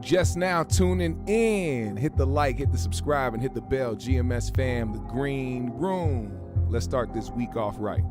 just now tuning in, hit the like, hit the subscribe, and hit the bell. GMS fam, the green room. Let's start this week off right.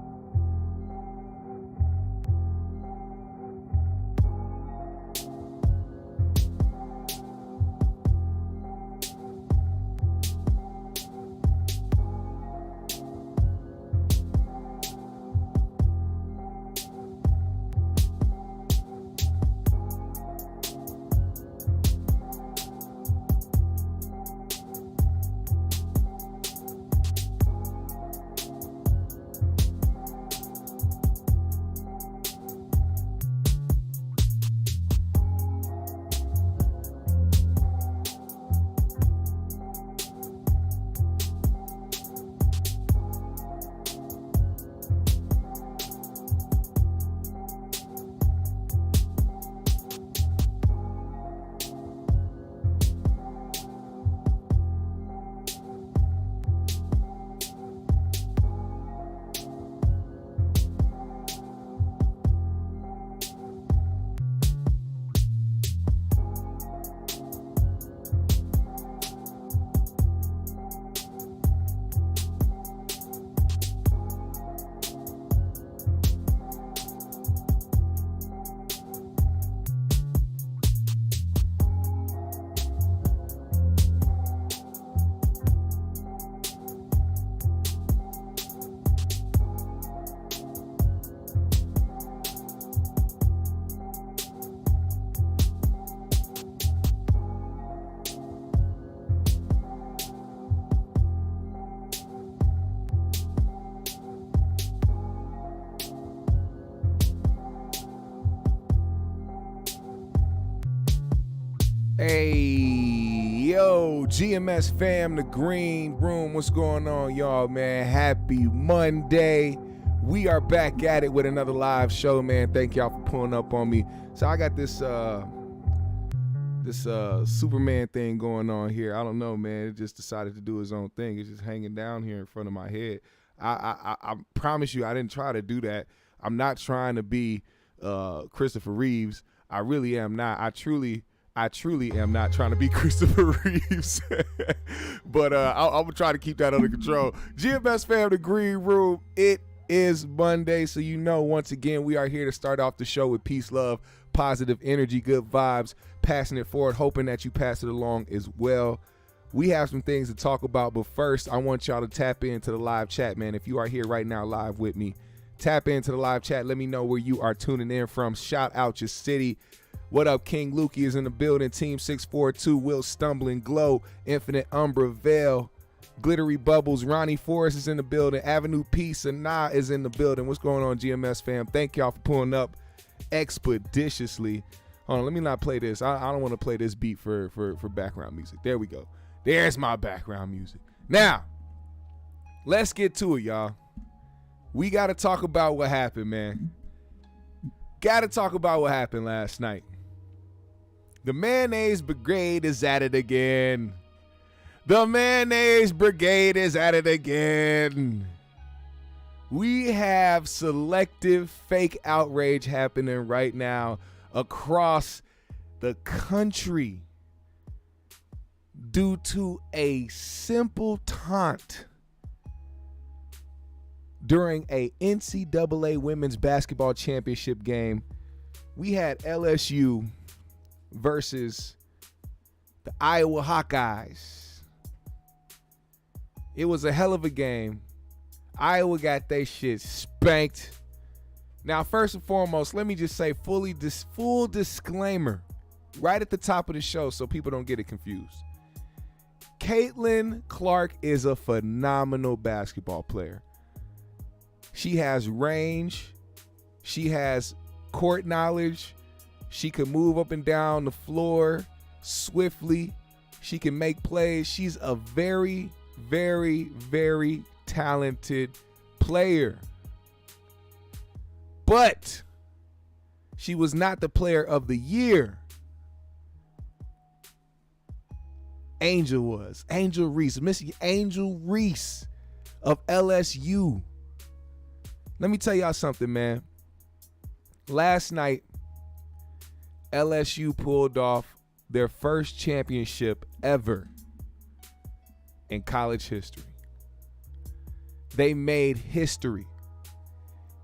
Hey, yo, GMS fam, the green room. What's going on, y'all, man? Happy Monday. We are back at it with another live show, man. Thank y'all for pulling up on me. So I got this Superman thing going on here. I don't know, man. It just decided to do its own thing. It's just hanging down here in front of my head. I promise you, I didn't try to do that. I'm not trying to be Christopher Reeves. I really am not. I truly am not trying to be Christopher Reeves. But I'm going to try to keep that under control. GMS fam, the green room. It is Monday, so you know, once again, we are here to start off the show with peace, love, positive energy, good vibes, passing it forward, hoping that you pass it along as well. We have some things to talk about, but first, I want y'all to tap into the live chat, man. If you are here right now live with me, tap into the live chat. Let me know where you are tuning in from. Shout out your city. What up, King Lukey is in the building. Team 642, Will Stumbling Glow, Infinite Umbra Veil, Glittery Bubbles, Ronnie Forrest is in the building. Avenue P, Sanaa is in the building. What's going on, GMS fam? Thank y'all for pulling up expeditiously. Hold on, let me not play this. I don't want to play this beat for background music. There we go. There's my background music. Now, let's get to it, y'all. We got to talk about what happened, man. Got to talk about what happened last night. The Mayonnaise Brigade is at it again. The Mayonnaise Brigade is at it again. We have selective fake outrage happening right now across the country due to a simple taunt during a NCAA women's basketball championship game. We had LSU versus the Iowa Hawkeyes. It was a hell of a game. Iowa got their shit spanked. Now, first and foremost, let me just say full disclaimer right at the top of the show so people don't get it confused. Caitlin Clark is a phenomenal basketball player. She has range. She has court knowledge. She can move up and down the floor swiftly. She can make plays. She's a very, very, very talented player. But she was not the player of the year. Angel was. Angel Reese. Missy Angel Reese of LSU. Let me tell y'all something, man. Last night, LSU pulled off their first championship ever in college history. They made history.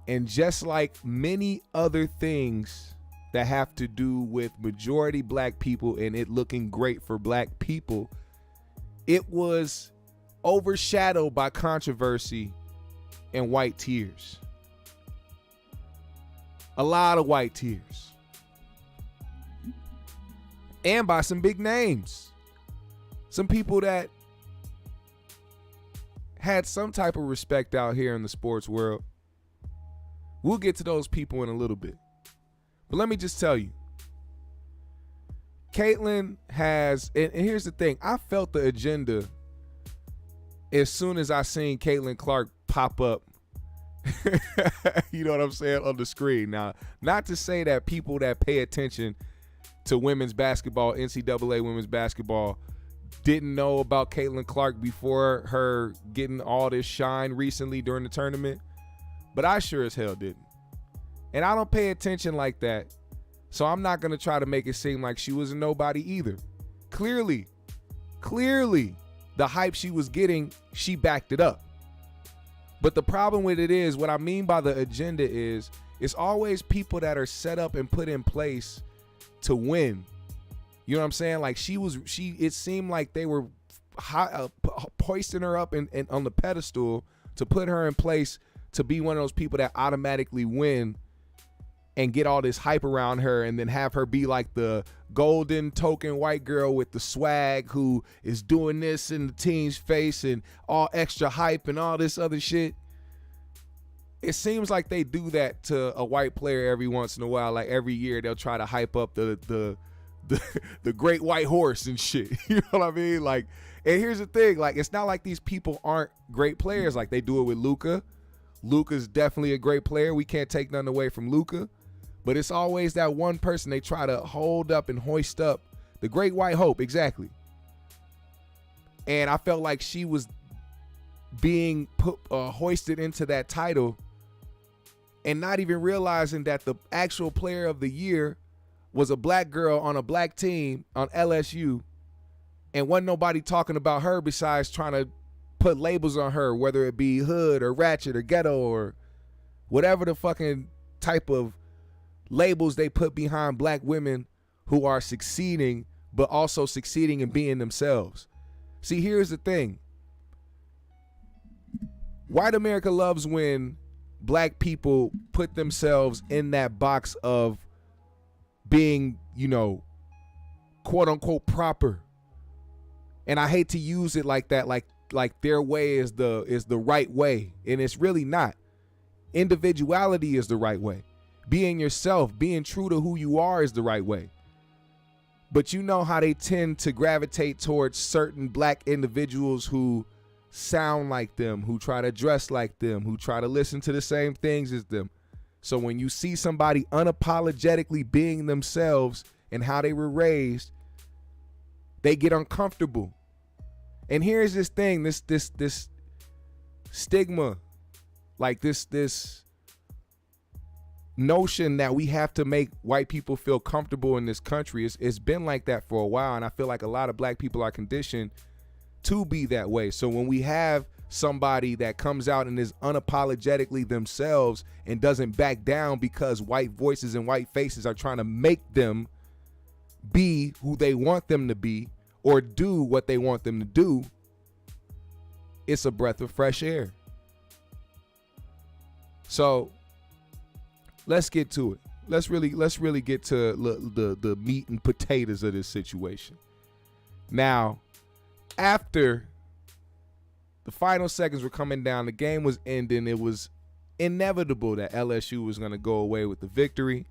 And just like many other things that have to do with majority black people and it looking great for black people, it was overshadowed by controversy and white tears. A lot of white tears. And by some big names. Some people that had some type of respect out here in the sports world. We'll get to those people in a little bit. But let me just tell you. Caitlin has, and here's the thing. I felt the agenda as soon as I seen Caitlin Clark pop up. You know what I'm saying? On the screen. Now, not to say that people that pay attention to women's basketball, NCAA women's basketball, didn't know about Caitlin Clark before her getting all this shine recently during the tournament. But I sure as hell didn't. And I don't pay attention like that. So I'm not going to try to make it seem like she was a nobody either. Clearly, the hype she was getting, she backed it up. But the problem with it is, what I mean by the agenda is, it's always people that are set up and put in place to win. You know what I'm saying? Like it seemed like they were hoisting her up and on the pedestal to put her in place to be one of those people that automatically win and get all this hype around her and then have her be like the golden token white girl with the swag who is doing this in the team's face and all extra hype and all this other shit. It seems like they do that to a white player every once in a while. Like every year they'll try to hype up the great white horse and shit. You know what I mean? Like, and here's the thing, like, it's not like these people aren't great players. Like they do it with Luka. Luka's definitely a great player. We can't take nothing away from Luka. But it's always that one person they try to hold up and hoist up. The great white hope, exactly. And I felt like she was being hoisted into that title and not even realizing that the actual player of the year was a black girl on a black team on LSU, and wasn't nobody talking about her besides trying to put labels on her, whether it be hood or ratchet or ghetto or whatever the fucking type of labels they put behind black women who are succeeding, but also succeeding in being themselves. See, here's the thing. White America loves when black people put themselves in that box of being, you know, quote unquote proper. And I hate to use it like that, like their way is the right way. And it's really not. Individuality is the right way. Being yourself, being true to who you are is the right way. But you know how they tend to gravitate towards certain black individuals who sound like them, who try to dress like them, who try to listen to the same things as them. So when you see somebody unapologetically being themselves and how they were raised, they get uncomfortable. And here's this thing, this stigma, like this notion that we have to make white people feel comfortable in this country. It's been like that for a while, and I feel like a lot of black people are conditioned to be that way. So when we have somebody that comes out and is unapologetically themselves and doesn't back down because white voices and white faces are trying to make them be who they want them to be or do what they want them to do, it's a breath of fresh air. So let's get to it. Let's really get to the meat and potatoes of this situation. Now, after the final seconds were coming down, the game was ending, it was inevitable that LSU was going to go away with the victory.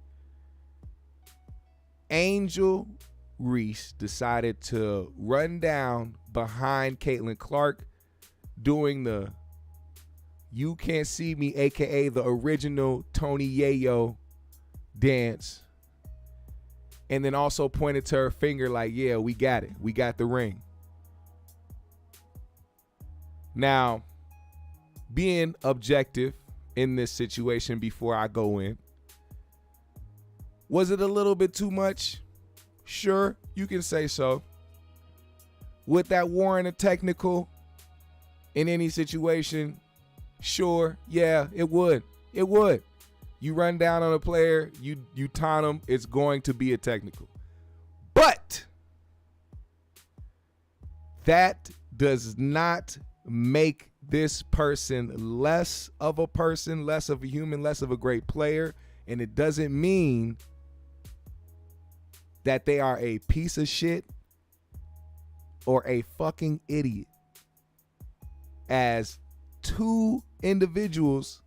Angel Reese decided to run down behind Caitlin Clark doing the "You Can't See Me," aka the original Tony Yayo dance, and then also pointed to her finger like, yeah, we got it. We got the ring. Now, being objective in this situation before I go in, was it a little bit too much? Sure, you can say so. Would that warrant a technical in any situation? Sure, yeah, it would. It would. You run down on a player, you taunt him, it's going to be a technical. But that does not make this person less of a person, less of a human, less of a great player. And it doesn't mean that they are a piece of shit or a fucking idiot, as two individuals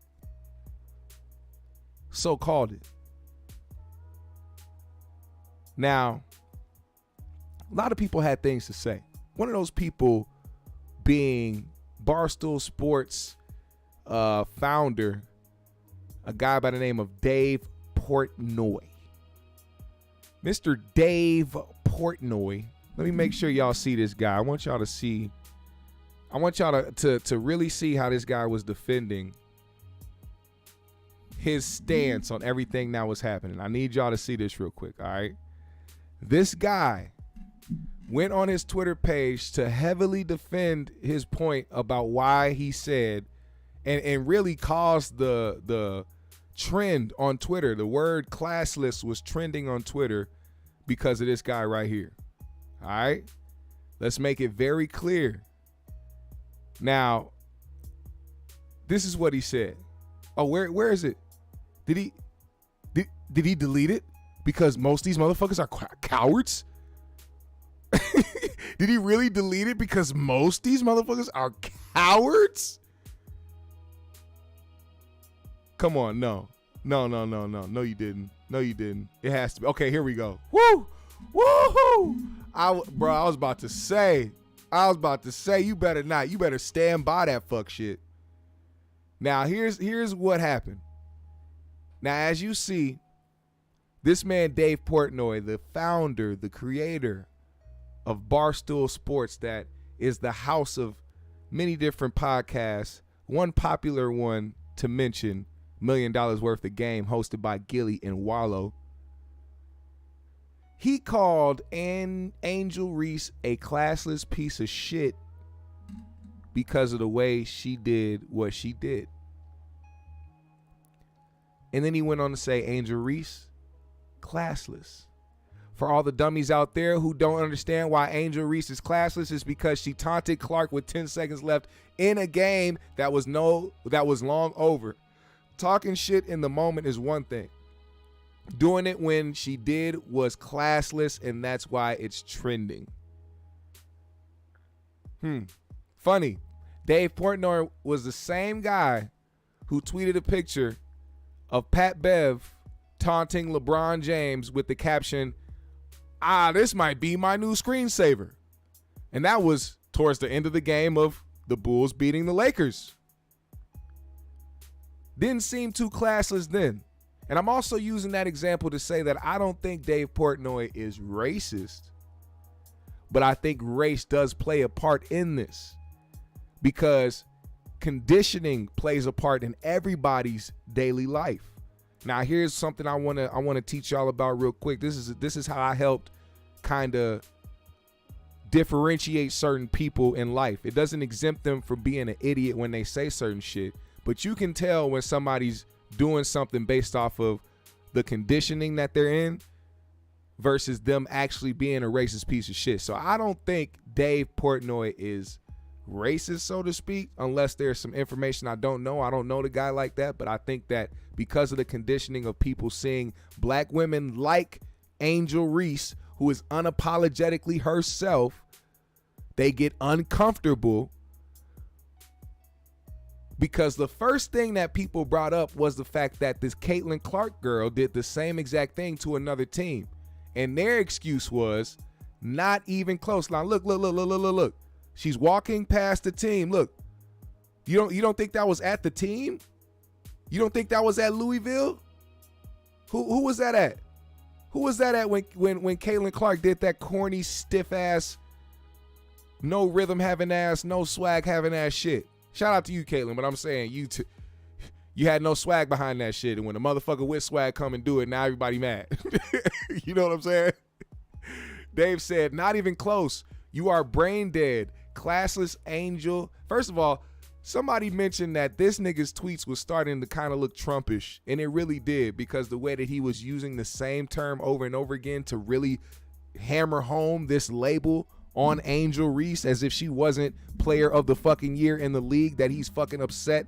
so called it. Now, a lot of people had things to say. One of those people being Barstool Sports founder, a guy by the name of Dave Portnoy. Mr. Dave Portnoy. Let me make sure y'all see this guy. I want y'all to see. I want y'all to really see how this guy was defending his stance on everything that was happening. I need y'all to see this real quick, all right? This guy went on his Twitter page to heavily defend his point about why he said, and really caused the trend on Twitter. The word classless was trending on Twitter because of this guy right here. All right? Let's make it very clear. Now, this is what he said. Oh, where is it? Did he delete it? Because most of these motherfuckers are cowards? Did he really delete it because most of these motherfuckers are cowards? Come on, no. No, you didn't. No, you didn't. It has to be. Okay, here we go. Woo! Woo-hoo! I was about to say, you better not. You better stand by that fuck shit. Now, here's what happened. Now, as you see, this man, Dave Portnoy, the founder, the creator of Barstool Sports, that is the house of many different podcasts, one popular one to mention, $1 Million Worth of Game, hosted by Gilly and Wallow. He called Angel Reese a classless piece of shit because of the way she did what she did. And then he went on to say, Angel Reese, classless. For all the dummies out there who don't understand why Angel Reese is classless, is because she taunted Clark with 10 seconds left in a game that was long over. Talking shit in the moment is one thing. Doing it when she did was classless, and that's why it's trending. Funny. Dave Portnoy was the same guy who tweeted a picture of Pat Bev taunting LeBron James with the caption, this might be my new screensaver. And that was towards the end of the game of the Bulls beating the Lakers. Didn't seem too classless then. And I'm also using that example to say that I don't think Dave Portnoy is racist, but I think race does play a part in this, because conditioning plays a part in everybody's daily life. Now, here's something I want to teach y'all about real quick. This is how I helped kind of differentiate certain people in life. It doesn't exempt them from being an idiot when they say certain shit, but you can tell when somebody's doing something based off of the conditioning that they're in versus them actually being a racist piece of shit. So I don't think Dave Portnoy is racist, so to speak, unless there's some information I don't know. I don't know the guy like that, but I think that because of the conditioning of people seeing black women like Angel Reese, who is unapologetically herself, they get uncomfortable. Because the first thing that people brought up was the fact that this Caitlin Clark girl did the same exact thing to another team. And their excuse was not even close. Now look. She's walking past the team. Look, you don't think that was at the team? You don't think that was at Louisville? Who was that at? Who was that at when Caitlin Clark did that corny, stiff ass, no rhythm having ass, no swag having ass shit? Shout out to you, Caitlin, but I'm saying you had no swag behind that shit, and when a motherfucker with swag come and do it, now everybody mad. You know what I'm saying? Dave said, not even close. You are brain dead. Classless Angel. First of all, somebody mentioned that this nigga's tweets was starting to kind of look Trumpish, and it really did, because the way that he was using the same term over and over again to really hammer home this label on Angel Reese as if she wasn't player of the fucking year in the league that he's fucking upset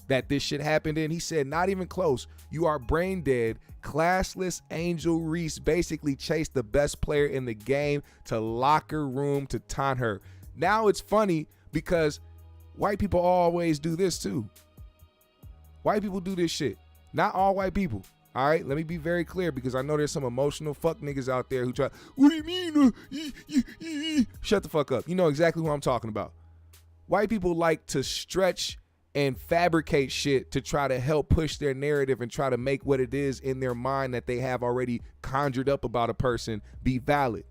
that this shit happened in. He said, not even close. You are brain dead. Classless Angel Reese basically chased the best player in the game to locker room to taunt her. Now it's funny because white people always do this too. White people do this shit. Not all white people. All right, let me be very clear, because I know there's some emotional fuck niggas out there who try, what do you mean? Shut the fuck up. You know exactly who I'm talking about. White people like to stretch and fabricate shit to try to help push their narrative and try to make what it is in their mind that they have already conjured up about a person be valid.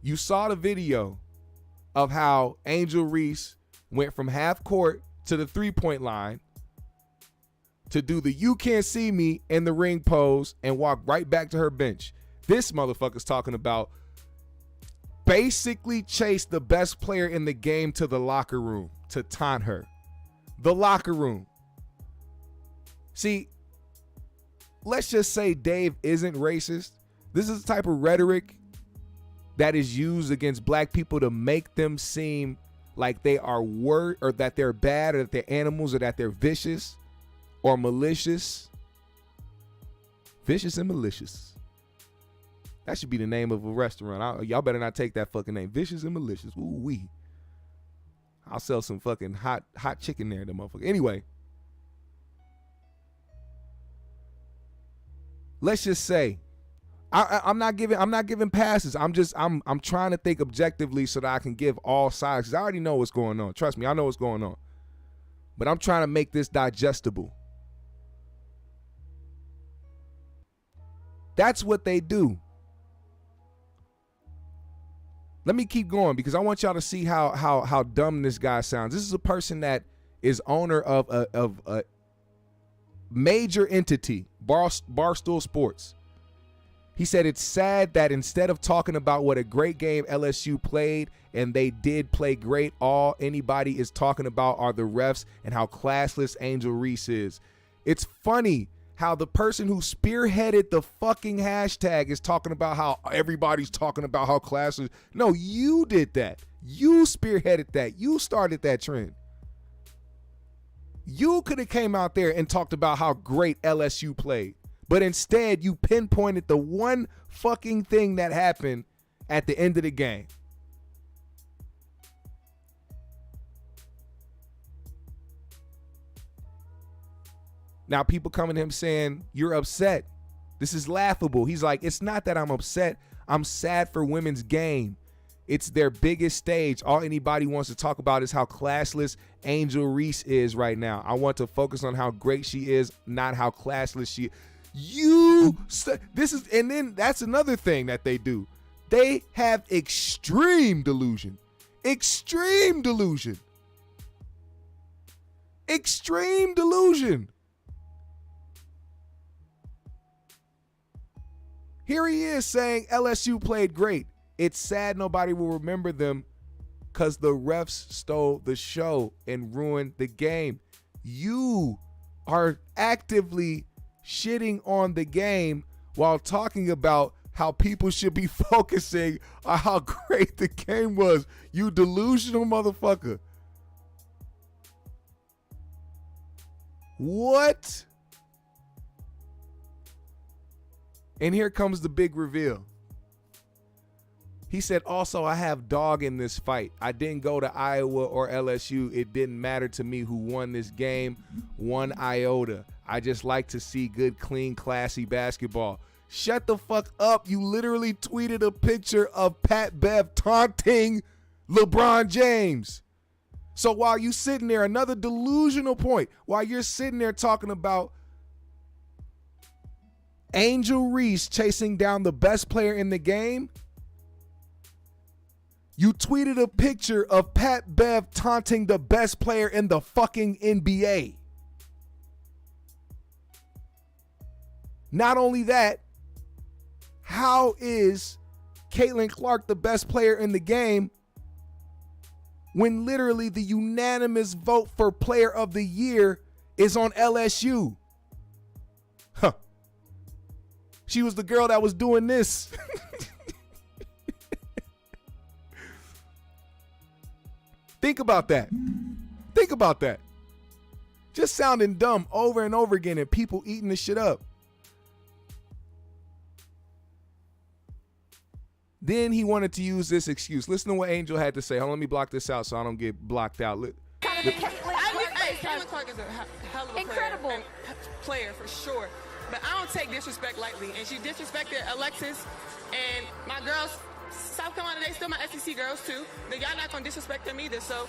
You saw the video of how Angel Reese went from half court to the 3-point line to do the you can't see me in the ring pose and walk right back to her bench. This motherfucker's talking about basically chase the best player in the game to the locker room to taunt her. The locker room. See, let's just say Dave isn't racist. This is the type of rhetoric that is used against black people to make them seem like they are or that they're bad, or that they're animals, or that they're vicious or malicious. Vicious and malicious. That should be the name of a restaurant. Y'all better not take that fucking name. Vicious and malicious. Ooh-wee. I'll sell some fucking hot chicken there, the motherfucker. Anyway, let's just say I'm not giving passes. I'm trying to think objectively so that I can give all sides, because I already know what's going on. Trust me, I know what's going on. But I'm trying to make this digestible. That's what they do. Let me keep going, because I want y'all to see how dumb this guy sounds. This is a person that is owner of a major entity, Barstool Sports. He said it's sad that instead of talking about what a great game LSU played, and they did play great, all anybody is talking about are the refs and how classless Angel Reese is. It's funny how the person who spearheaded the fucking hashtag is talking about how everybody's talking about how classless. No, you did that. You spearheaded that. You started that trend. You could have came out there and talked about how great LSU played. But instead, you pinpointed the one fucking thing that happened at the end of the game. Now, people coming to him saying, you're upset. This is laughable. He's like, it's not that I'm upset. I'm sad for women's game. It's their biggest stage. All anybody wants to talk about is how classless Angel Reese is right now. I want to focus on how great she is, not how classless she is. And then that's another thing that they do. They have extreme delusion. Extreme delusion. Extreme delusion. Here he is saying LSU played great. It's sad nobody will remember them because the refs stole the show and ruined the game. You are actively shitting on the game while talking about how people should be focusing on how great the game was. You delusional motherfucker. What? And here comes the big reveal. He said, also, I have dog in this fight. I didn't go to Iowa or LSU. It didn't matter to me who won this game, one iota. I just like to see good, clean, classy basketball. Shut the fuck up. You literally tweeted a picture of Pat Bev taunting LeBron James. So while you sitting there, another delusional point, while you're sitting there talking about Angel Reese chasing down the best player in the game, you tweeted a picture of Pat Bev taunting the best player in the fucking NBA. Not only that, how is Caitlin Clark the best player in the game when literally the unanimous vote for player of the year is on LSU? Huh. She was the girl that was doing this. Think about that. Think about that. Just sounding dumb over and over again and people eating this shit up. Then he wanted to use this excuse. Listen to what Angel had to say. Hold on, let me block this out so I don't get blocked out. Caitlin Clark is a hell of a incredible player for sure. But I don't take disrespect lightly. And she disrespected Alexis and my girls. South Carolina, they still my SEC girls too. But y'all not gonna disrespect them either. So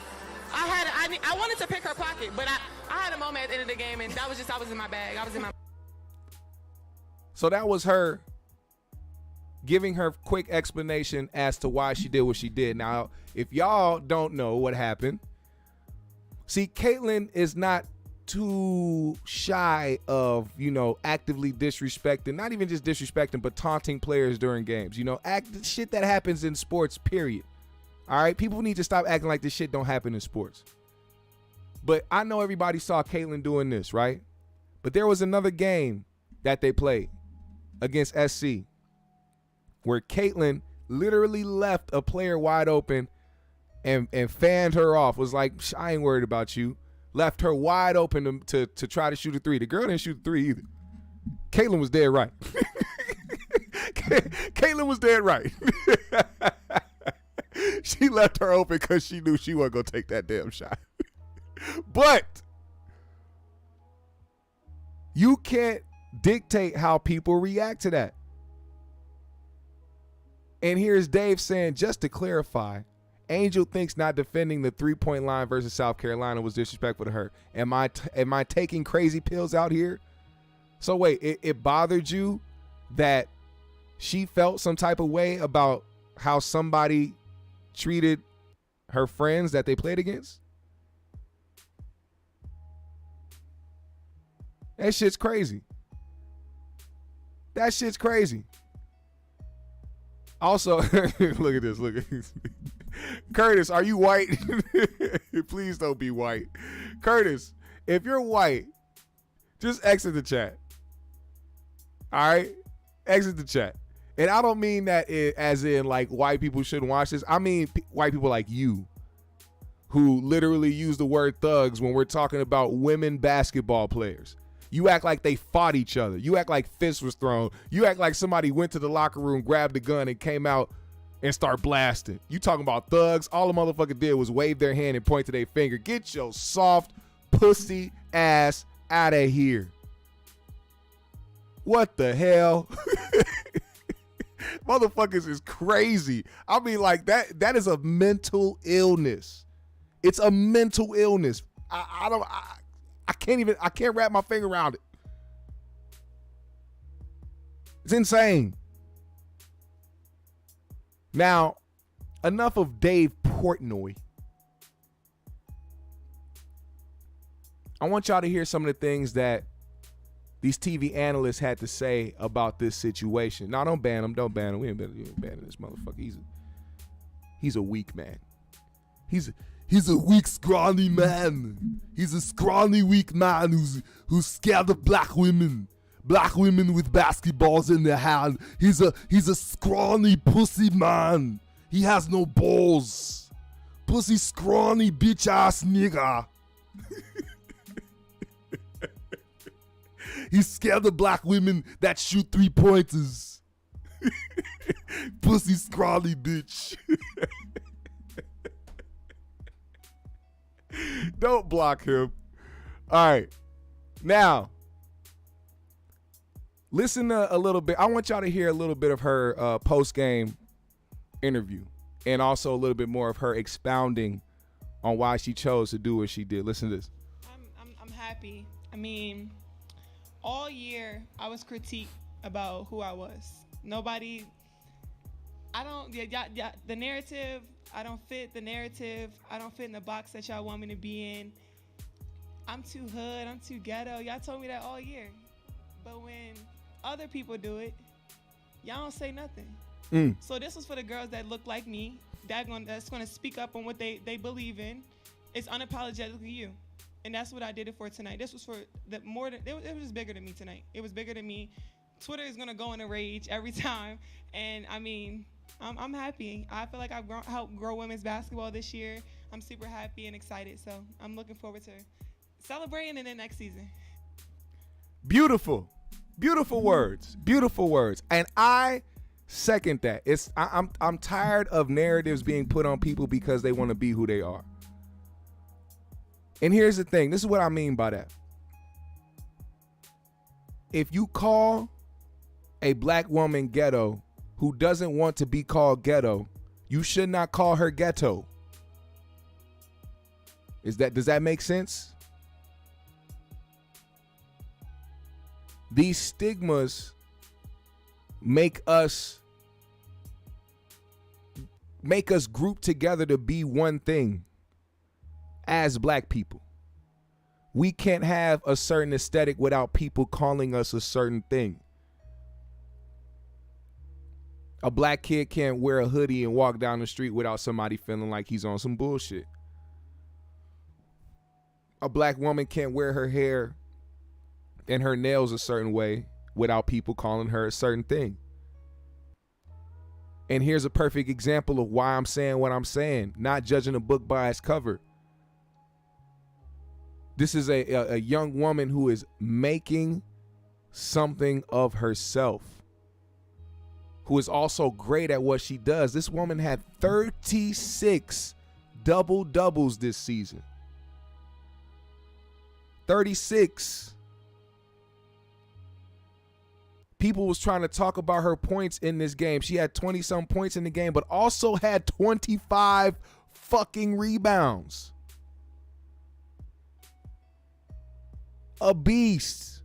I wanted to pick her pocket, but I had a moment at the end of the game, and that was just I was in my bag. I was in my. So that was her giving her quick explanation as to why she did what she did. Now, if y'all don't know what happened, see, Caitlin is not too shy of, actively disrespecting, not even just disrespecting, but taunting players during games. Shit that happens in sports, period. All right? People need to stop acting like this shit don't happen in sports. But I know everybody saw Caitlin doing this, right? But there was another game that they played against SC where Caitlin literally left a player wide open and fanned her off. Was like, I ain't worried about you. Left her wide open to try to shoot a three. The girl didn't shoot a three either. Caitlin was dead right. Caitlin was dead right. She left her open because she knew she wasn't going to take that damn shot. But you can't dictate how people react to that. And here's Dave saying, just to clarify, Angel thinks not defending the three-point line versus South Carolina was disrespectful to her. Am I taking crazy pills out here? So wait, it bothered you that she felt some type of way about how somebody treated her friends that they played against? That shit's crazy. That shit's crazy. Also, look at this. Look at this. Curtis, are you white? Please don't be white. Curtis, if you're white, just exit the chat. All right? Exit the chat. And I don't mean that as in like white people shouldn't watch this. I mean white people like you who literally use the word thugs when we're talking about women basketball players. You act like they fought each other. You act like fists was thrown. You act like somebody went to the locker room, grabbed a gun, and came out and start blasting. You talking about thugs? All the motherfucker did was wave their hand and point to their finger. Get your soft pussy ass out of here. What the hell? Motherfuckers is crazy. I mean, like that is a mental illness. It's a mental illness. I can't wrap my finger around it. It's insane. Now, enough of Dave Portnoy. I want y'all to hear some of the things that these TV analysts had to say about this situation. No, don't ban him. Don't ban him. We ain't banning this motherfucker. He's a weak man. He's a weak, scrawny man. He's a scrawny, weak man who's scared of black women. Black women with basketballs in their hand. He's a scrawny pussy man. He has no balls. Pussy scrawny bitch ass nigga. He's scared of black women that shoot 3-pointers. Pussy scrawny bitch. Don't block him. All right. Now, listen to a little bit. I want y'all to hear a little bit of her post-game interview and also a little bit more of her expounding on why she chose to do what she did. Listen to this. I'm happy. I mean, all year I was critiqued about who I was. Nobody, the narrative, I don't fit the narrative. I don't fit in the box that y'all want me to be in. I'm too hood. I'm too ghetto. Y'all told me that all year. But when other people do it, y'all don't say nothing. So this was for the girls that look like me, that's gonna speak up on what they believe in. It's unapologetically you. And that's what I did it for tonight. This was for it was just bigger than me tonight. It was bigger than me. Twitter is gonna go in a rage every time. And I mean, I'm happy. I feel like I've helped grow women's basketball this year. I'm super happy and excited. So I'm looking forward to celebrating in the next season. Beautiful. Beautiful words. Beautiful words. And I second that. I'm tired of narratives being put on people because they want to be who they are. And here's the thing. This is what I mean by that. If you call a black woman ghetto who doesn't want to be called ghetto, you should not call her ghetto. Does that make sense? These stigmas make us group together to be one thing as black people. We can't have a certain aesthetic without people calling us a certain thing. A black kid can't wear a hoodie and walk down the street without somebody feeling like he's on some bullshit. A black woman can't wear her hair and her nails a certain way without people calling her a certain thing. And here's a perfect example of why I'm saying what I'm saying, not judging a book by its cover. This is a young woman who is making something of herself, who is also great at what she does. This woman had 36 double-doubles this season. 36. People was trying to talk about her points in this game. She had 20-some points in the game, but also had 25 fucking rebounds. A beast.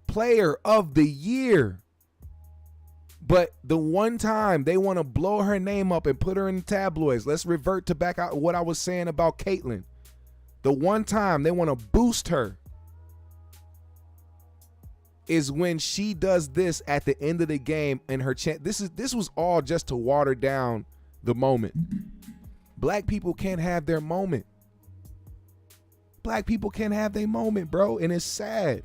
Player of the year. But the one time they want to blow her name up and put her in the tabloids, let's revert to back out what I was saying about Caitlin. The one time they want to boost her is when she does this at the end of the game and her chance. This was all just to water down the moment. Black people can't have their moment. Black people can't have their moment, bro, and it's sad.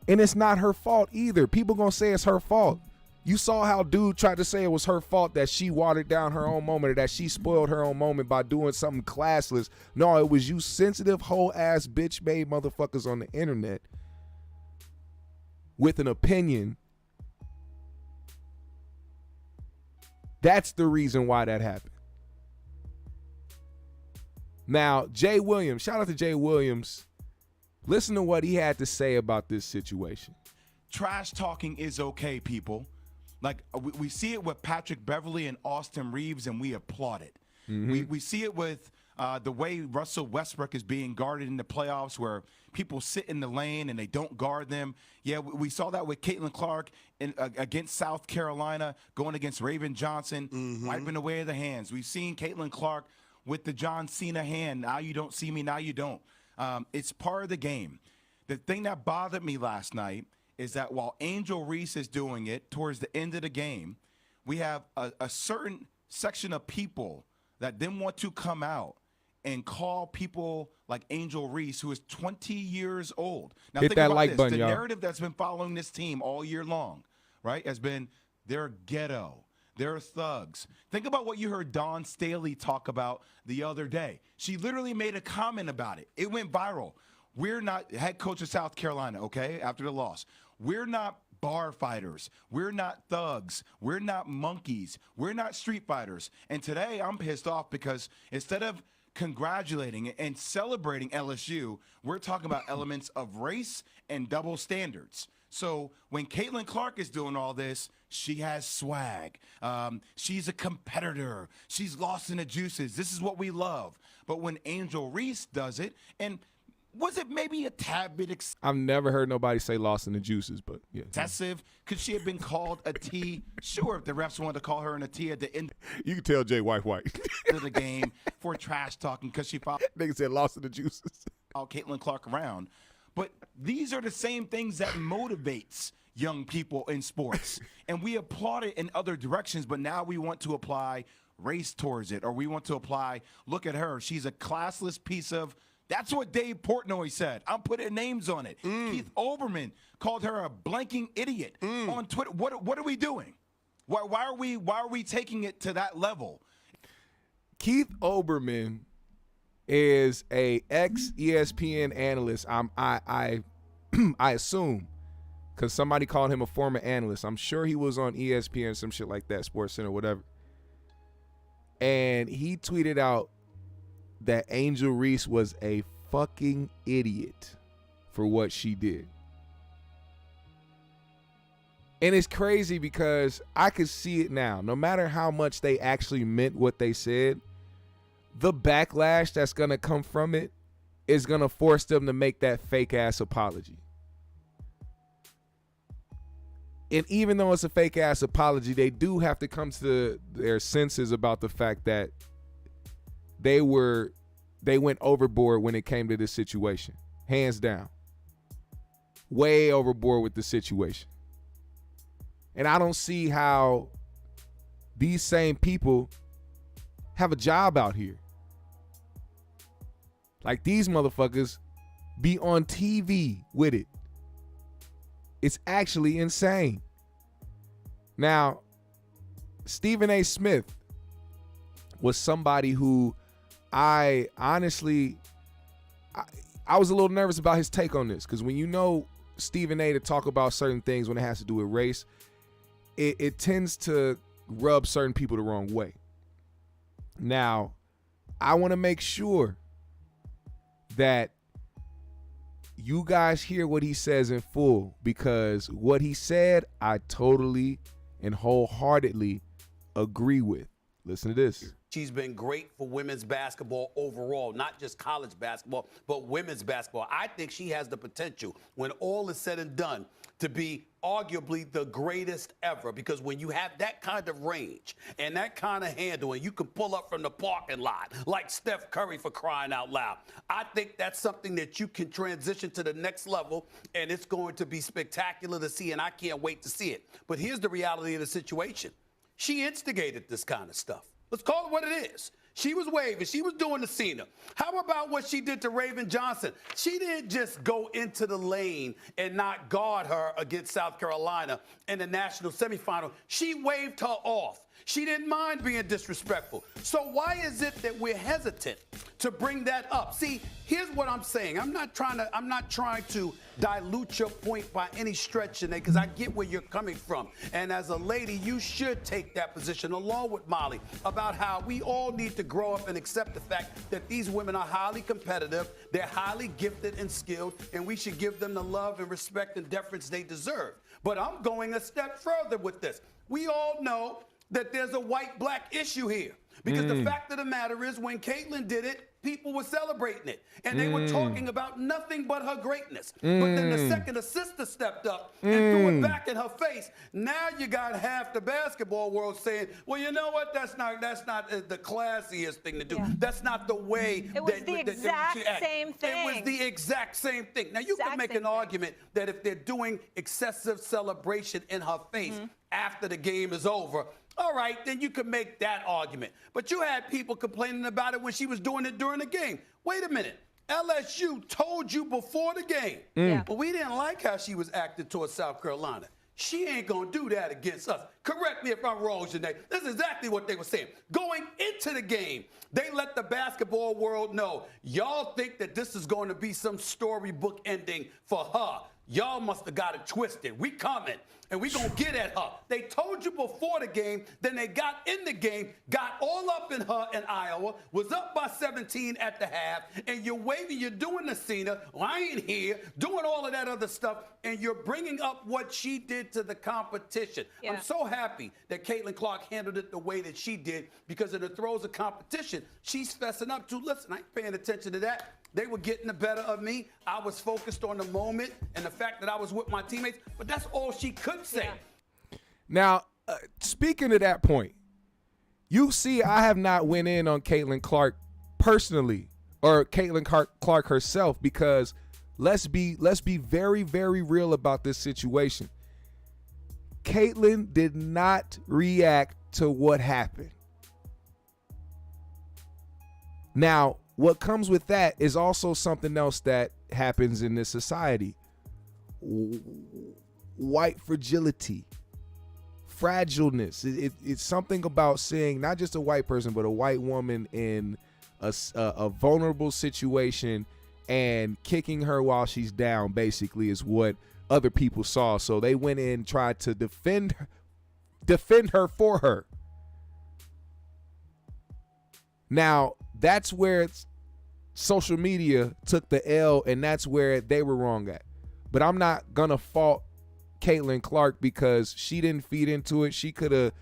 And it's not her fault either. People gonna say it's her fault. You saw how dude tried to say it was her fault that she watered down her own moment or that she spoiled her own moment by doing something classless. No, it was you sensitive whole ass bitch made motherfuckers on the internet with an opinion. That's the reason why that happened. Now, Jay Williams, shout out to Jay Williams. Listen to what he had to say about this situation. Trash talking is okay, people. Like, we see it with Patrick Beverley and Austin Reeves, and we applaud it. Mm-hmm. We see it with the way Russell Westbrook is being guarded in the playoffs, where people sit in the lane and they don't guard them. Yeah, we saw that with Caitlin Clark against South Carolina, going against Raven Johnson, wiping away the hands. We've seen Caitlin Clark with the John Cena hand. Now you don't see me, now you don't. It's part of the game. The thing that bothered me last night is that while Angel Reese is doing it towards the end of the game, we have a certain section of people that then want to come out and call people like Angel Reese, who is 20 years old. Now hit think that about like this. button, the y'all. narrative that's been following this team all year long, right, has been they're ghetto. They're thugs. Think about what you heard Dawn Staley talk about the other day. She literally made a comment about it. It went viral. We're not head coach of South Carolina, okay, after the loss. We're not bar fighters. We're not thugs. We're not monkeys. We're not street fighters. And today I'm pissed off because instead of congratulating and celebrating LSU, we're talking about elements of race and double standards. So when Caitlin Clark is doing all this, she has swag. She's a competitor. She's lost in the juices. This is what we love. But when Angel Reese does it, and was it maybe a tad bit I've never heard nobody say lost in the juices, but yeah. excessive? Could she have been called a T? Sure, if the refs wanted to call her a T at the end You can tell Jay White. of the game for trash talking because she fouled Nigga said lost in the juices. Caitlin Clark around. But these are the same things that motivates young people in sports. And we applaud it in other directions, but now we want to apply race towards it, or we want to apply, look at her, she's a classless piece of, that's what Dave Portnoy said. I'm putting names on it. Keith Olbermann called her a blanking idiot on Twitter. What are we doing? Why are we taking it to that level? Keith Olbermann is a ex-ESPN analyst. I assume, because somebody called him a former analyst. I'm sure he was on ESPN, some shit like that, SportsCenter, whatever. And he tweeted out that Angel Reese was a fucking idiot for what she did. And it's crazy because I could see it now. No matter how much they actually meant what they said, the backlash that's going to come from it is going to force them to make that fake-ass apology. And even though it's a fake-ass apology, they do have to come to their senses about the fact that they went overboard when it came to this situation. Hands down. Way overboard with the situation. And I don't see how these same people have a job out here. Like, these motherfuckers be on TV with it. It's actually insane. Now, Stephen A. Smith was somebody who I honestly, I was a little nervous about his take on this, because when you know Stephen A. to talk about certain things when it has to do with race, it tends to rub certain people the wrong way. Now, I want to make sure that you guys hear what he says in full, because what he said, I totally and wholeheartedly agree with. Listen to this. She's been great for women's basketball overall, not just college basketball, but women's basketball. I think she has the potential, when all is said and done, to be arguably the greatest ever, because when you have that kind of range and that kind of handle, and you can pull up from the parking lot like Steph Curry, for crying out loud, I think that's something that you can transition to the next level, and it's going to be spectacular to see, and I can't wait to see it. But here's the reality of the situation. She instigated this kind of stuff. Let's call it what it is. She was waving. She was doing the Cena. How about what she did to Raven Johnson? She didn't just go into the lane and not guard her against South Carolina in the national semifinal. She waved her off. She didn't mind being disrespectful. So why is it that we're hesitant to bring that up? See, here's what I'm saying. I'm not trying to dilute your point by any stretch, Sinead, because I get where you're coming from. And as a lady, you should take that position along with Molly about how we all need to grow up and accept the fact that these women are highly competitive, they're highly gifted and skilled, and we should give them the love and respect and deference they deserve. But I'm going a step further with this. We all know that there's a white-black issue here. Because the fact of the matter is, when Caitlyn did it, people were celebrating it. And they were talking about nothing but her greatness. But then the second a sister stepped up and threw it back in her face, now you got half the basketball world saying, well, you know what? That's not the classiest thing to do. Yeah. That's not the way. It was the exact same thing. It was the exact same thing. Now, you can make an argument that if they're doing excessive celebration in her face after the game is over, all right, then you could make that argument. But you had people complaining about it when she was doing it during the game. Wait a minute. LSU told you before the game, but we didn't like how she was acting towards South Carolina. She ain't going to do that against us. Correct me if I'm wrong, Sinead. This is exactly what they were saying. Going into the game, they let the basketball world know, y'all think that this is going to be some storybook ending for her. Y'all must have got it twisted. We coming, and we gonna get at her. They told you before the game, then they got in the game, got all up in her in Iowa, was up by 17 at the half, and you're waving, you're doing the Cena, well, I ain't here, doing all of that other stuff, and you're bringing up what she did to the competition. Yeah. I'm so happy that Caitlin Clark handled it the way that she did, because in the throes of competition, she's fessing up to, listen, I ain't paying attention to that. They were getting the better of me. I was focused on the moment and the fact that I was with my teammates, but that's all she could say. Yeah. Now, speaking to that point, you see I have not went in on Caitlin Clark personally, or Caitlin Clark herself, because let's be very, very real about this situation. Caitlyn did not react to what happened. Now, what comes with that is also something else that happens in this society. White fragility, fragileness. It's something about seeing not just a white person, but a white woman in a vulnerable situation and kicking her while she's down, basically, is what other people saw. So they went in and tried to defend her for her. Now, that's where social media took the L, and that's where they were wrong at. But I'm not gonna fault Caitlin Clark because she didn't feed into it. She could have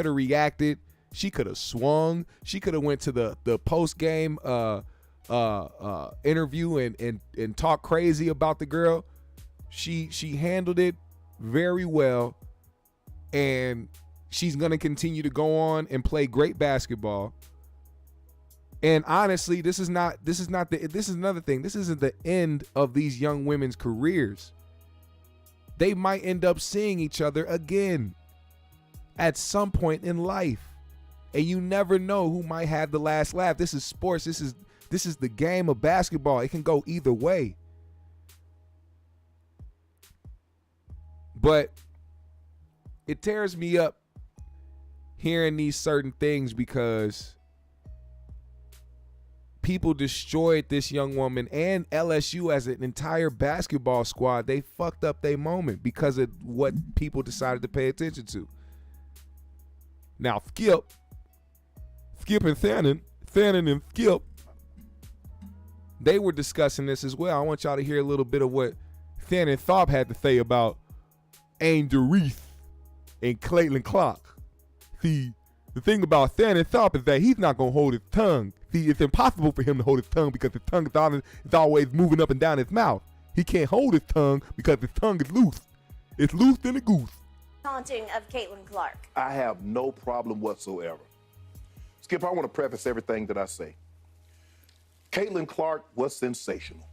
reacted. She could have swung. She could have went to the post game interview and talk crazy about the girl. She handled it very well, and she's gonna continue to go on and play great basketball. And honestly, this is another thing. This isn't the end of these young women's careers. They might end up seeing each other again at some point in life. And you never know who might have the last laugh. This is sports. This is the game of basketball. It can go either way. But it tears me up hearing these certain things because people destroyed this young woman and LSU as an entire basketball squad. They fucked up their moment because of what people decided to pay attention to. Now, Skip and Shannon and Skip, they were discussing this as well. I want y'all to hear a little bit of what Shannon Sharpe had to say about Angel Reese and Caitlin Clark. See, the thing about Shannon Sharpe is that he's not going to hold his tongue. See, it's impossible for him to hold his tongue because his tongue is always moving up and down his mouth. He can't hold his tongue because his tongue is loose. It's loose than a goose. Taunting of Caitlin Clark. I have no problem whatsoever. Skip, I want to preface everything that I say. Caitlin Clark was sensational.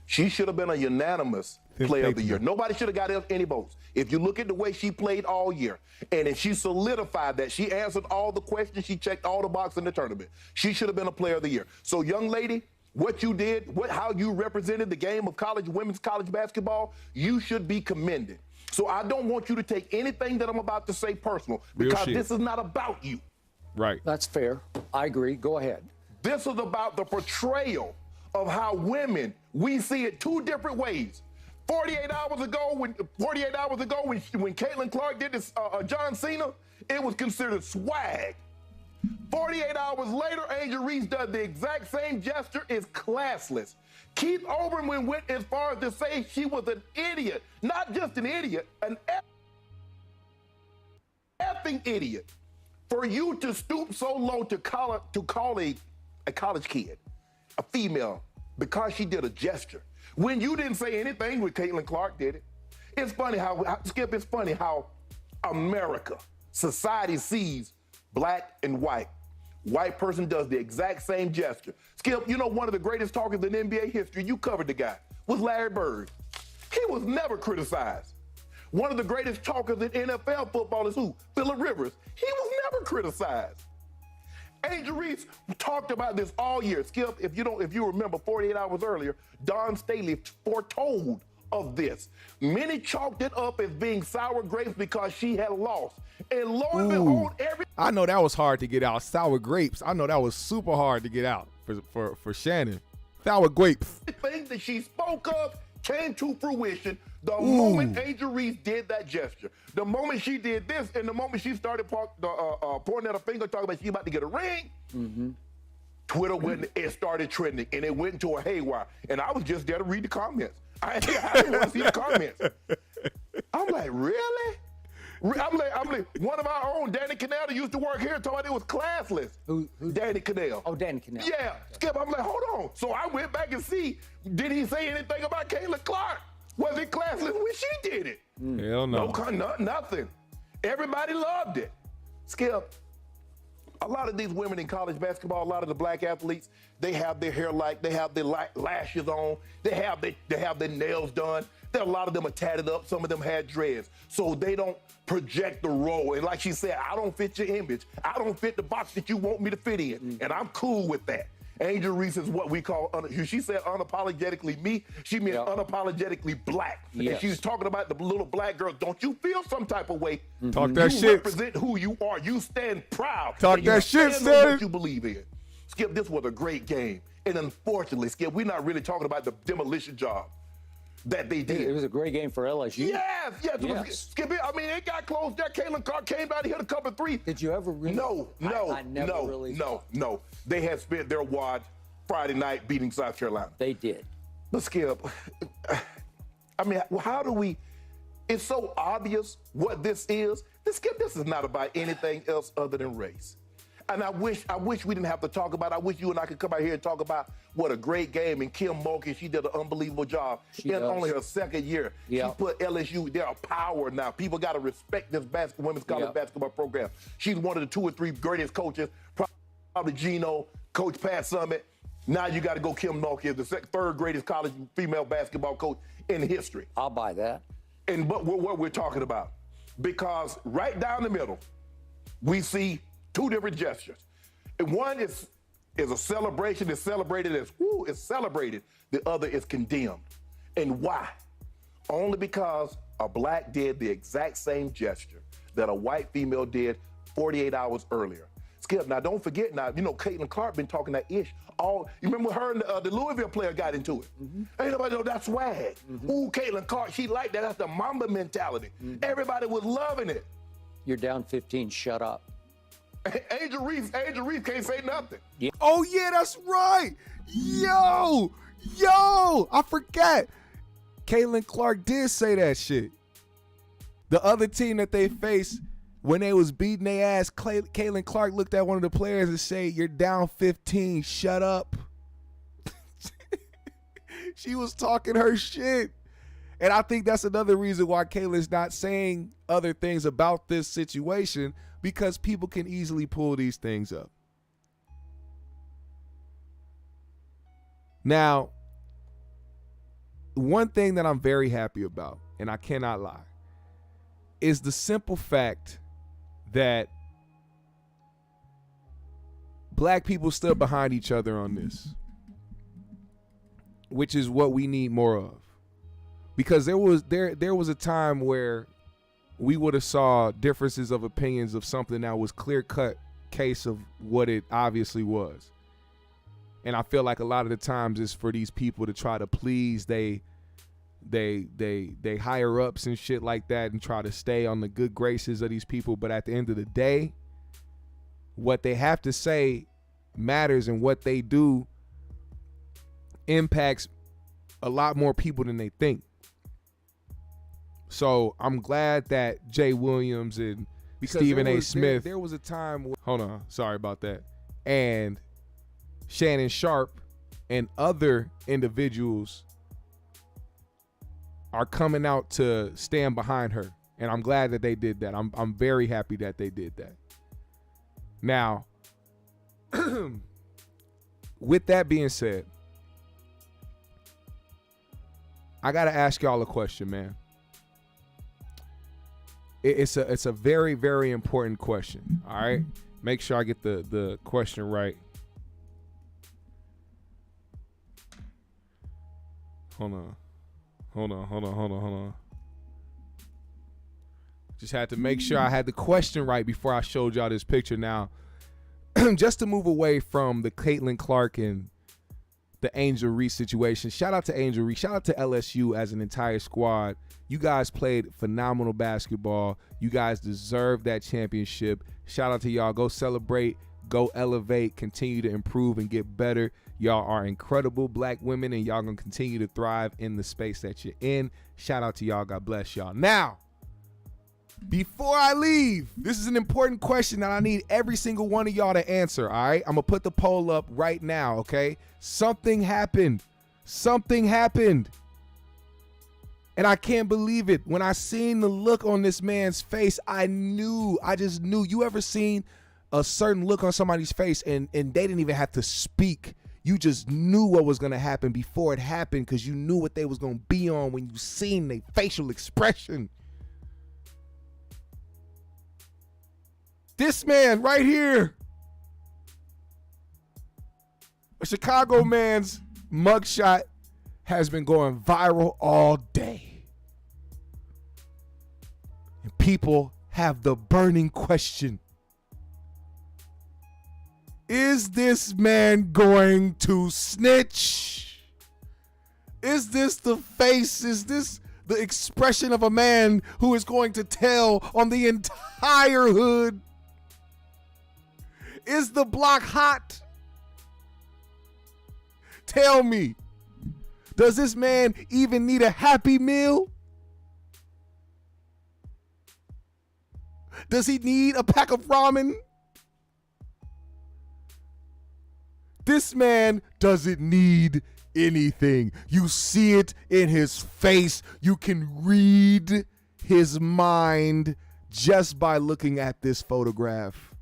She should have been a unanimous player of the year. Nobody should have got any votes. If you look at the way she played all year, and if she solidified that, she answered all the questions, she checked all the boxes in the tournament, she should have been a player of the year. So, young lady, what you did, how you represented the game of women's college basketball, you should be commended. So I don't want you to take anything that I'm about to say personal, because this is not about you. Right. That's fair. I agree. Go ahead. This is about the portrayal of how women, we see it two different ways. 48 hours ago when Caitlin Clark did this John Cena, it was considered swag. 48 hours later, Angel Reese does the exact same gesture. It's classless. Keith Olbermann went as far as to say she was an idiot. Not just an idiot, an effing idiot. For you to stoop so low to call a college kid, a female, because she did a gesture, when you didn't say anything when Caitlin Clark did it. It's funny how, Skip, it's funny how America, society sees black and white. White person does the exact same gesture. Skip, you know one of the greatest talkers in NBA history, you covered the guy, was Larry Bird. He was never criticized. One of the greatest talkers in NFL football is who? Phillip Rivers. He was never criticized. Angel Reese talked about this all year. Skip, if you remember 48 hours earlier, Don Staley foretold of this. Many chalked it up as being sour grapes because she had lost. And lo and behold, I know that was hard to get out. Sour grapes. I know that was super hard to get out for Shannon. Sour grapes. Things that she spoke of came to fruition the moment Angel Reese did that gesture. The moment she did this, and the moment she started pointing at her finger, talking about she about to get a ring, Twitter went, it started trending, and it went into a haywire. And I was just there to read the comments. I didn't want to see the comments. I'm like, really? I'm like, one of our own, Danny Cannell, that used to work here, told me it was classless. Who? Danny Cannell. Oh, Danny Cannell. Yeah, Skip, I'm like, hold on. So I went back and see, did he say anything about Caitlin Clark? Was it classless when she did it? Hell no. Nothing. Everybody loved it. Skip, A lot of these women in college basketball, a lot of the black athletes, they have their hair they have their lashes on, they have their nails done. A lot of them are tatted up. Some of them had dreads. So they don't project the role. And like she said, I don't fit your image. I don't fit the box that you want me to fit in. And I'm cool with that. Angel Reese is what we call, she said unapologetically me, she meant unapologetically black. Yes. And she was talking about the little black girls. Don't you feel some type of way? Talk that you shit. represent who you are. You stand proud. Talk and you that shit, stand on Stan. what you believe in. Skip, this was a great game. And unfortunately, Skip, we're not really talking about the demolition job that they did. It was a great game for LSU. Yes. Skip it. I mean, it got close. That Caitlin Clark came out and hit a couple of threes. Did you ever really? No. They had spent their wad Friday night beating South Carolina. They did. But Skip, I mean, how do we? It's so obvious what this is. Skip, this is not about anything else other than race. And I wish we didn't have to talk about it. I wish you and I could come out here and talk about what a great game. And Kim Mulkey, she did an unbelievable job. In only her second year. Yeah. She put LSU, they're a power now. People got to respect this women's college basketball program. She's one of the 2 or 3 greatest coaches, probably Gino, Coach Pat Summitt. Now you got to go Kim Mulkey, the 3rd greatest college female basketball coach in history. I'll buy that. And what we're talking about. Because right down the middle, we see 2 different gestures. And one is a celebration. It's celebrated as, woo, it's celebrated. The other is condemned. And why? Only because a black did the exact same gesture that a white female did 48 hours earlier. Skip, now don't forget now, Caitlin Clark been talking that ish. You remember her and the Louisville player got into it. Ain't nobody know that's swag. Ooh, Caitlin Clark, she liked that. That's the Mamba mentality. Everybody was loving it. You're down 15, shut up. Angel Reese can't say nothing. Yeah. Oh, yeah, that's right. Yo, I forgot. Caitlin Clark did say that shit. The other team that they faced, when they was beating their ass, Caitlin Clark looked at one of the players and said, "You're down 15, shut up." She was talking her shit. And I think that's another reason why Caitlin's not saying other things about this situation, because people can easily pull these things up. Now, one thing that I'm very happy about, and I cannot lie, is the simple fact that black people stood behind each other on this, which is what we need more of. Because there was a time where we would have saw differences of opinions of something that was clear-cut case of what it obviously was. And I feel like a lot of the times it's for these people to try to please they higher ups and shit like that and try to stay on the good graces of these people. But at the end of the day, what they have to say matters, and what they do impacts a lot more people than they think. So I'm glad that Jay Williams and Stephen A. Smith. There was a time where, hold on, sorry about that. And Shannon Sharpe and other individuals are coming out to stand behind her. And I'm glad that they did that. I'm very happy that they did that. Now, with that being said, I got to ask y'all a question, man. It's a very, very important question, all right? Make sure I get the question right. Hold on. Just had to make sure I had the question right before I showed y'all this picture. Now, just to move away from the Caitlin Clark and the Angel Reese situation, shout out to Angel Reese. Shout out to LSU as an entire squad. You guys played phenomenal basketball. You guys deserve that championship. Shout out to y'all. Go celebrate. Go elevate. Continue to improve and get better. Y'all are incredible black women, and y'all going to continue to thrive in the space that you're in. Shout out to y'all. God bless y'all. Now, before I leave, this is an important question that I need every single one of y'all to answer, all right? I'm going to put the poll up right now, okay? Something happened. And I can't believe it. When I seen the look on this man's face, I just knew. You ever seen a certain look on somebody's face and they didn't even have to speak. You just knew what was going to happen before it happened because you knew what they was going to be on when you seen their facial expression. This man right here, a Chicago man's mugshot, has been going viral all day. And people have the burning question. Is this man going to snitch? Is this the face? Is this the expression of a man who is going to tell on the entire hood? Is the block hot? Tell me, does this man even need a Happy Meal? Does he need a pack of ramen? This man doesn't need anything. You see it in his face. You can read his mind just by looking at this photograph.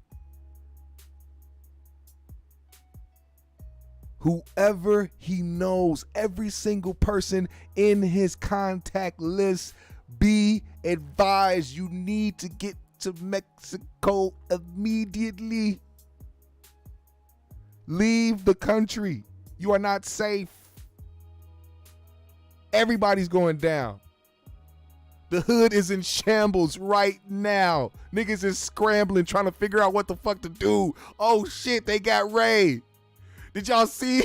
Whoever he knows, every single person in his contact list, be advised, you need to get to Mexico immediately. Leave the country. You are not safe. Everybody's going down. The hood is in shambles right now. Niggas is scrambling, trying to figure out what the fuck to do. Oh shit, they got Ray. Did y'all see?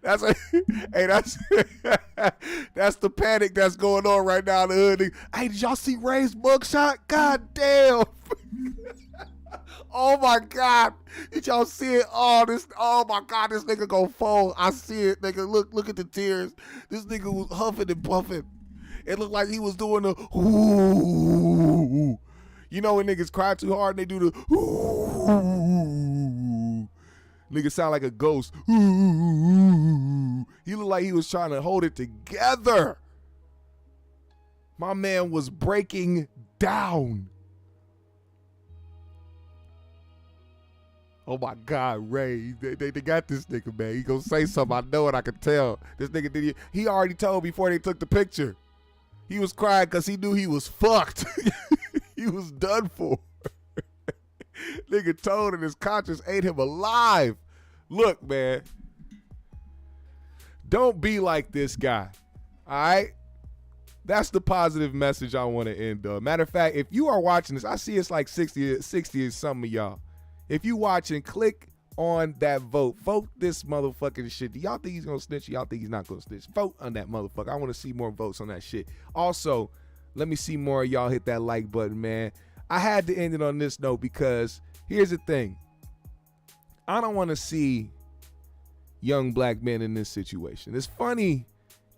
That's the panic that's going on right now in the hood. Hey, did y'all see Ray's mugshot? God damn. Oh my God. Did y'all see it? Oh my God, this nigga gonna fall. I see it, nigga. Look at the tears. This nigga was huffing and puffing. It looked like he was doing the ooh. You know when niggas cry too hard and they do the ooh. Nigga sound like a ghost. Ooh. He looked like he was trying to hold it together. My man was breaking down. Oh my God, Ray, they got this nigga, man. He gonna say something, I know it, I can tell. This nigga he already told before they took the picture. He was crying because he knew he was fucked. He was done for. Nigga told and his conscience ate him alive. Look, man, don't be like this guy, all right? That's the positive message I want to end on. Matter of fact, if you are watching this, I see it's like 60 and some of y'all. If you watching, click on that vote. Vote this motherfucking shit. Do y'all think he's gonna snitch? Y'all think he's not gonna snitch? Vote on that motherfucker. I want to see more votes on that shit. Also, let me see more of y'all hit that like button, man. I had to end it on this note because here's the thing. I don't want to see young black men in this situation. As funny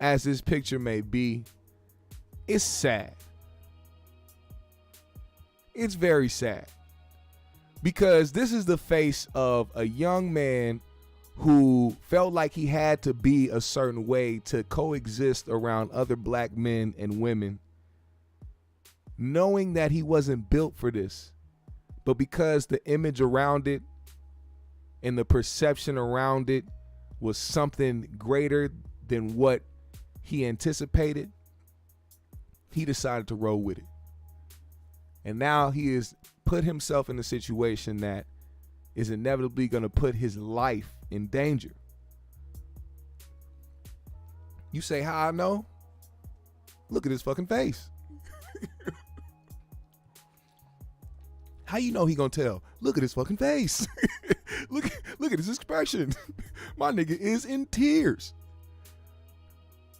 as this picture may be, it's sad. It's very sad. Because this is the face of a young man who felt like he had to be a certain way to coexist around other black men and women, knowing that he wasn't built for this. But because the image around it and the perception around it was something greater than what he anticipated, he decided to roll with it. And now he has put himself in a situation that is inevitably going to put his life in danger. You say, how I know? Look at his fucking face. How you know he gonna tell? Look at his fucking face. Look at his expression. My nigga is in tears.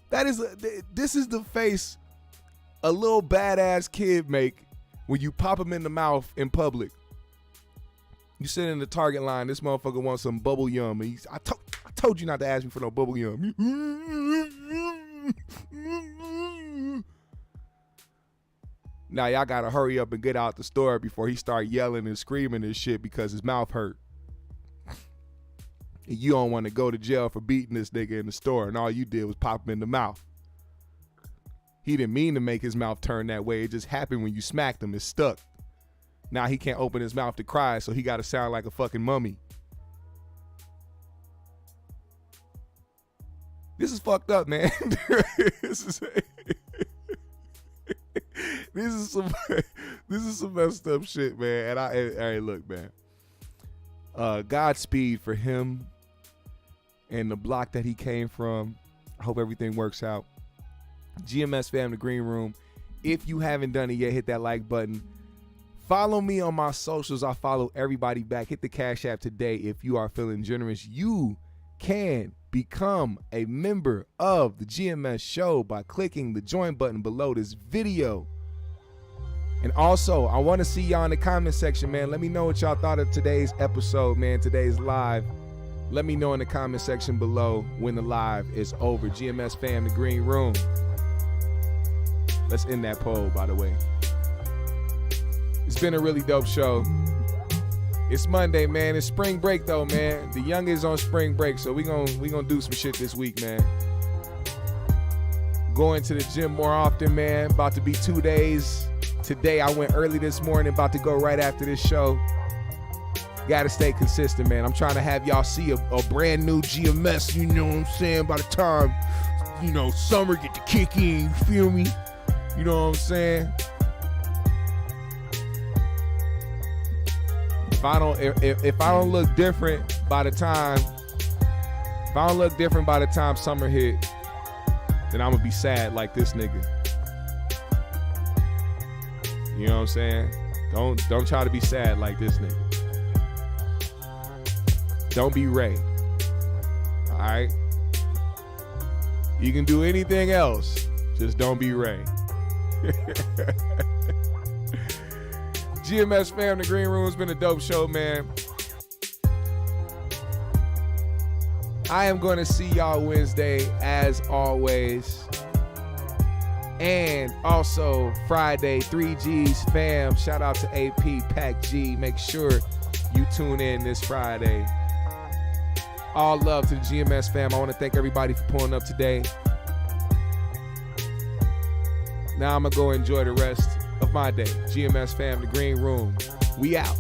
This is the face a little badass kid make when you pop him in the mouth in public. You sit in the Target line, this motherfucker wants some bubble yum. And I told you not to ask me for no bubble yum. Now y'all gotta hurry up and get out the store before he start yelling and screaming and shit because his mouth hurt. And you don't want to go to jail for beating this nigga in the store and all you did was pop him in the mouth. He didn't mean to make his mouth turn that way. It just happened when you smacked him. It stuck. Now he can't open his mouth to cry, so he got to sound like a fucking mummy. This is fucked up, man. This is some messed up shit, man. And look, man. Godspeed for him and the block that he came from. I hope everything works out. GMS fam, the green room. If you haven't done it yet, hit that like button. Follow me on my socials. I follow everybody back. Hit the Cash App today. If you are feeling generous, you can become a member of the GMS show by clicking the join button below this video. And also, I want to see y'all in the comment section, man. Let me know what y'all thought of today's episode, man. Today's live. Let me know in the comment section below when the live is over. GMS fam, the green room. Let's end that poll, by the way. It's been a really dope show. It's Monday, man. It's spring break, though, man. The youngest on spring break, so we gonna do some shit this week, man. Going to the gym more often, man. About to be 2 days. Today, I went early this morning. About to go right after this show. Got to stay consistent, man. I'm trying to have y'all see a brand new GMS, you know what I'm saying, by the time, you know, summer get to kick in, you feel me? You know what I'm saying? If I don't look different by the time summer hit, then I'm gonna be sad like this nigga. You know what I'm saying? Don't try to be sad like this nigga. Don't be Ray. All right? You can do anything else, just don't be Ray. GMS fam, the green room has been a dope show, man. I am going to see y'all Wednesday as always. And also Friday, 3G's fam. Shout out to AP, Pac G. Make sure you tune in this Friday. All love to the GMS fam. I want to thank everybody for pulling up today. Now I'm going to go enjoy the rest of my day. GMS fam, the green room. We out.